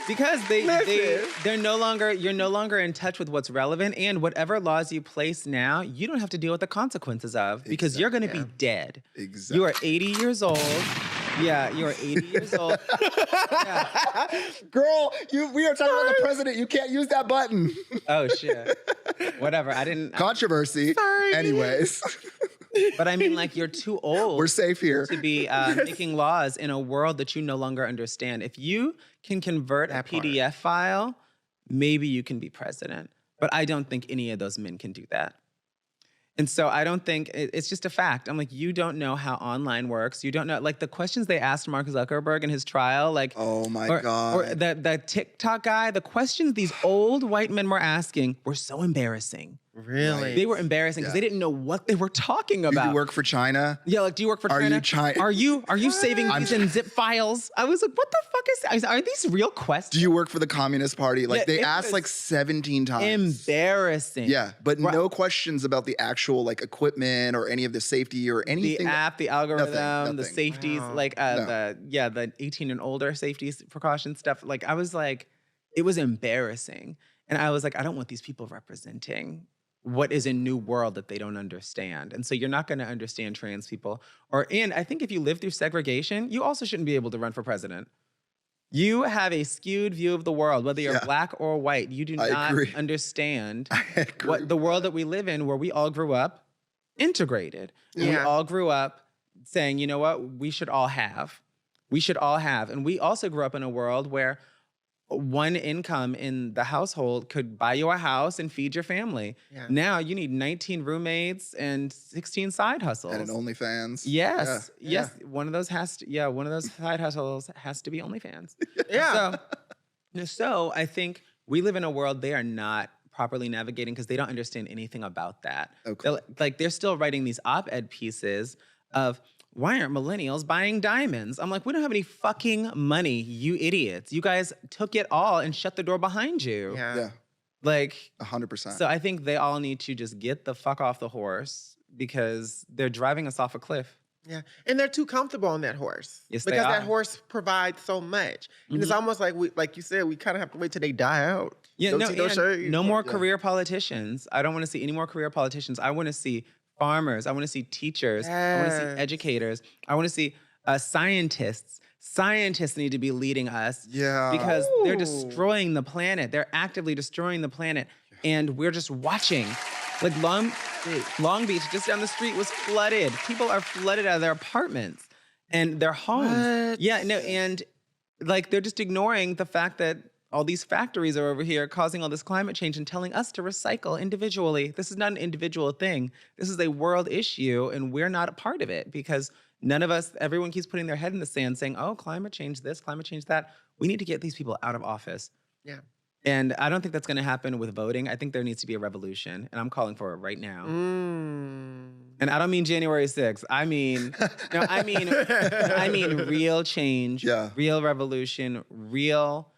Because they're no longer, you're no longer in touch with what's relevant, and whatever laws you place now, you don't have to deal with the consequences of, because you're going to be dead. Exactly. You are 80 years old. Yeah, you are 80 years old. Yeah. Girl, we are talking about the president. You can't use that button. Oh, shit. Whatever. I didn't. Controversy. Sorry. Anyways. But I mean, like, you're too old. We're safe here. To be making laws in a world that you no longer understand. If you can convert a PDF file, maybe you can be president. But I don't think any of those men can do that. And so I don't think, it's just a fact. I'm like, you don't know how online works. You don't know, like the questions they asked Mark Zuckerberg in his trial, like, oh my God. Or the TikTok guy, the questions these old white men were asking were so embarrassing. Really? Right. They were embarrassing because they didn't know what they were talking about. Do you work for China? Yeah, like, do you work for China? Are you saving these in zip files? I was like, what the fuck is, are these real questions? Do you work for the Communist Party? Like, they asked like 17 times. Embarrassing. Yeah, but no questions about the actual like equipment or any of the safety or anything. The app, the algorithm, nothing. the safeties, like the 18 and older safety precaution stuff. Like, I was like, it was embarrassing. And I was like, I don't want these people representing what is a new world that they don't understand. And so you're not gonna understand trans people. And I think if you live through segregation, you also shouldn't be able to run for president. You have a skewed view of the world, whether you're black or white. You do not understand what the world that we live in, where we all grew up integrated. And we all grew up saying, you know what, we should all have. We should all have. And we also grew up in a world where one income in the household could buy you a house and feed your family. Yeah. Now you need 19 roommates and 16 side hustles. And an OnlyFans. Yes. Yes. One of those one of those side hustles has to be OnlyFans. So I think we live in a world they are not properly navigating because they don't understand anything about that. Okay. They're still writing these op-ed pieces of, why aren't millennials buying diamonds? I'm like, we don't have any fucking money, you idiots. You guys took it all and shut the door behind you. Yeah. Like 100%. So I think they all need to just get the fuck off the horse because they're driving us off a cliff. Yeah, and they're too comfortable on that horse. Yes, because they are. that horse provides so much. And it's almost like like you said, we kind of have to wait till they die out. Yeah, no more career politicians. I don't want to see any more career politicians. I want to see farmers. I want to see teachers. I want to see educators. I want to see scientists. Scientists need to be leading us. Yeah. Because they're destroying the planet. They're actively destroying the planet. And we're just watching. Like Long Beach, just down the street, was flooded. People are flooded out of their apartments and their homes. What? Yeah, no, and like they're just ignoring the fact that all these factories are over here causing all this climate change and telling us to recycle individually. This is not an individual thing. This is a world issue, and we're not a part of it because none of us, everyone keeps putting their head in the sand saying, oh, climate change this, climate change that. We need to get these people out of office. Yeah. And I don't think that's going to happen with voting. I think there needs to be a revolution, and I'm calling for it right now. And I don't mean January 6th. I mean, I mean real change, real revolution, real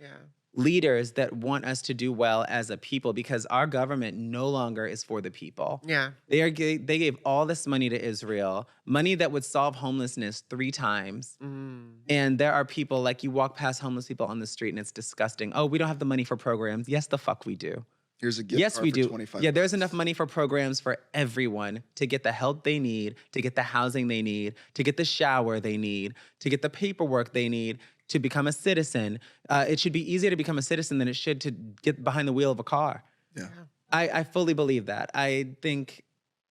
leaders that want us to do well as a people, because our government no longer is for the people. Yeah. They gave all this money to Israel, money that would solve homelessness 3 times. And there are people, like, you walk past homeless people on the street and it's disgusting. Oh, we don't have the money for programs. Yes, the fuck we do. Here's a gift card for 25 Yeah, there's enough money for programs for everyone to get the help they need, to get the housing they need, to get the shower they need, to get the paperwork they need, to become a citizen. It should be easier to become a citizen than it should to get behind the wheel of a car. Yeah. I fully believe that. I think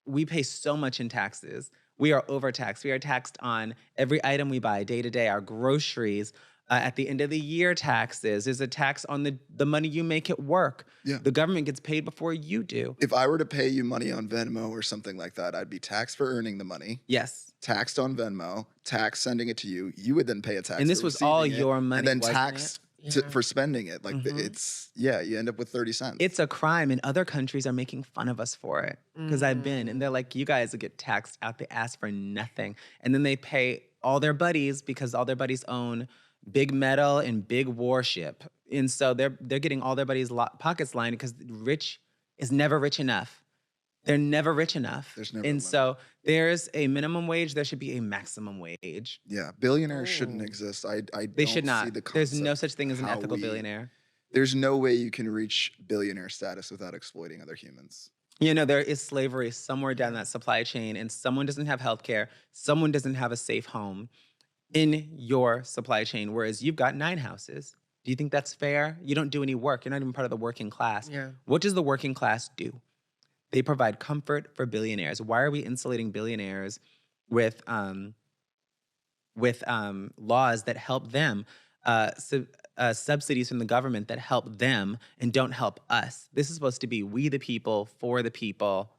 we pay so much in taxes. We are overtaxed. We are taxed on every item we buy day to day, our groceries, at the end of the year taxes. There's a tax on the money you make at work. Yeah. The government gets paid before you do. If I were to pay you money on Venmo or something like that, I'd be taxed for earning the money. Yes. Taxed on Venmo, taxed sending it to you. You would then pay a tax. And this was all your money, and then wasn't taxed for spending it. Like you end up with 30 cents. It's a crime, and other countries are making fun of us for it. Because I've been, and they're like, you guys will get taxed out the ass for nothing. And then they pay all their buddies because all their buddies own big metal and big warship. And so they're getting all their buddies' pockets lined because rich is never rich enough. They're never rich enough. There's never a and limit. so there's a minimum wage. There should be a maximum wage. Yeah, billionaires shouldn't exist. I They don't should not. see the concept. There's no such thing as an how ethical billionaire. There's no way you can reach billionaire status without exploiting other humans. You know, there is slavery somewhere down that supply chain, and someone doesn't have healthcare, someone doesn't have a safe home in your supply chain, whereas you've got 9 houses. Do you think that's fair? You don't do any work. You're not even part of the working class. Yeah. What does the working class do? They provide comfort for billionaires. Why are we insulating billionaires with laws that help them, subsidies from the government that help them and don't help us? This is supposed to be we the people, for the people.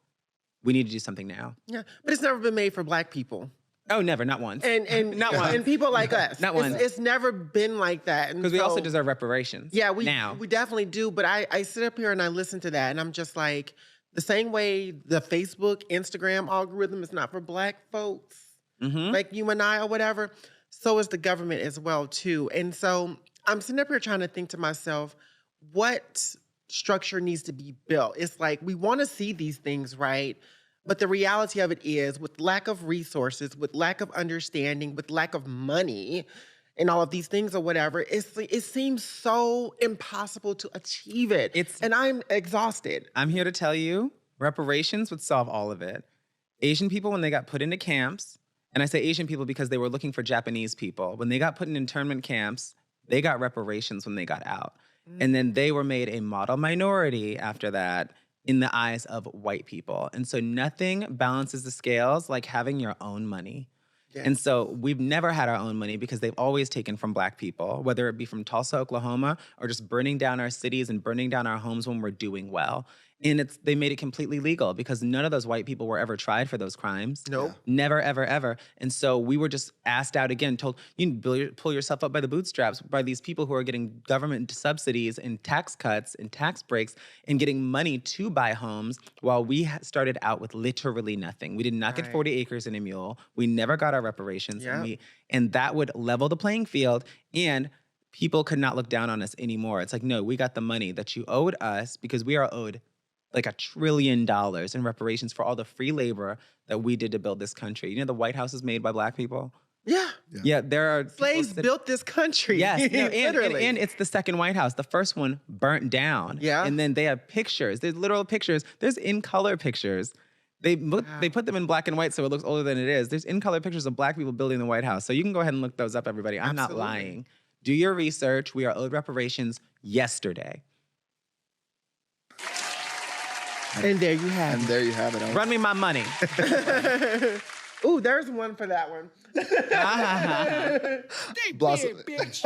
We need to do something now. Yeah, but it's never been made for Black people. Oh, never, not once. And Not once. and people like us. Not once. It's never been like that. Because we also deserve reparations. Yeah, we definitely do. But I sit up here and I listen to that and I'm just like, the same way the Facebook, Instagram algorithm is not for Black folks, like you and I or whatever, so is the government as well too. And so I'm sitting up here trying to think to myself, what structure needs to be built? It's like we want to see these things, right? But the reality of it is, with lack of resources, with lack of understanding, with lack of money, and all of these things or whatever, it seems so impossible to achieve it. And I'm exhausted. I'm here to tell you, reparations would solve all of it. Asian people, when they got put into camps, and I say Asian people because they were looking for Japanese people, when they got put in internment camps, they got reparations when they got out. And then they were made a model minority after that in the eyes of white people. And so nothing balances the scales like having your own money. Yeah. And so we've never had our own money because they've always taken from Black people, whether it be from Tulsa, Oklahoma, or just burning down our cities and burning down our homes when we're doing well. And they made it completely legal because none of those white people were ever tried for those crimes. Nope. Never, ever, ever. And so we were just asked out again, told, you can pull yourself up by the bootstraps by these people who are getting government subsidies and tax cuts and tax breaks and getting money to buy homes while we started out with literally nothing. We did not get 40 acres and a mule. We never got our reparations. Yep. And that would level the playing field, and people could not look down on us anymore. It's like, no, we got the money that you owed us because we are owed like $1 trillion in reparations for all the free labor that we did to build this country. You know, the White House is made by Black people. Yeah, there are slaves built this country. Yes, no, literally. and it's the second White House. The first one burnt down. Yeah, and then they have pictures. There's literal pictures. There's in color pictures. They put them in black and white so it looks older than it is. There's in color pictures of Black people building the White House. So you can go ahead and look those up, everybody. I'm not lying. Do your research. We are owed reparations yesterday. And there you have it. And there you have it. Run me my money. Ooh, there's one for that one. Blossom. Bitch.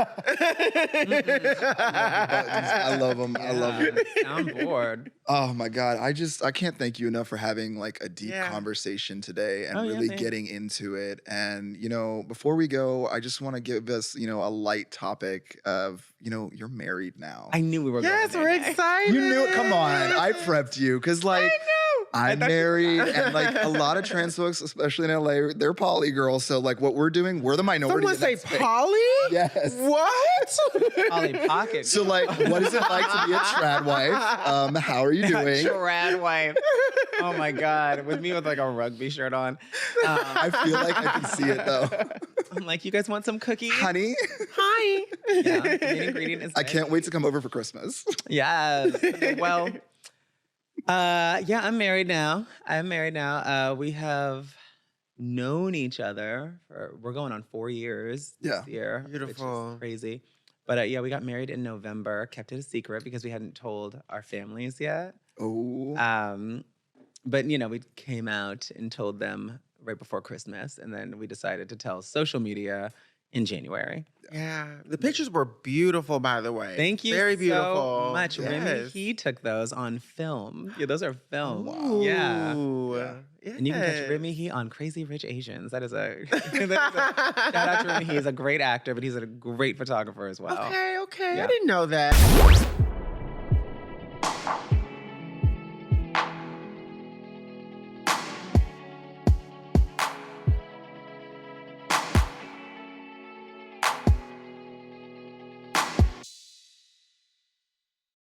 I love them. I love them. I'm bored. Oh my God. I can't thank you enough for having like a deep conversation today and really getting into it. And, you know, before we go, I just want to give us, you know, a light topic of, you know, you're married now. I knew we were Yes, going we're there. excited. You knew it. Come on. I prepped you because like I'm married and like a lot of trans folks, especially in LA, they're poly girls. So like what we're doing, we're the minority. Someone say poly? Yes. What? Polly Pocket. So like, what is it like to be a trad wife? How are you doing? Trad wife. Oh my God. With me with like a rugby shirt on. I feel like I can see it though. I'm like, you guys want some cookies? Honey. Hi. Yeah, the main ingredient is I can't wait to come over for Christmas. Yes. Well, yeah, I'm married now. We have known each other we're going on 4 years this year. Beautiful. Which is crazy. But yeah, we got married in November, kept it a secret because we hadn't told our families yet. Oh. But you know, we came out and told them right before Christmas, and then we decided to tell social media in January. Yeah. The pictures were beautiful, by the way. Thank you Very beautiful. so much. Yes. Remy, he took those on film. Yeah, those are film. Ooh. Yeah. Yes. And you can catch Remy He on Crazy Rich Asians. That is a shout out to Remy He. He's a great actor, but he's a great photographer as well. Okay. Yeah. I didn't know that.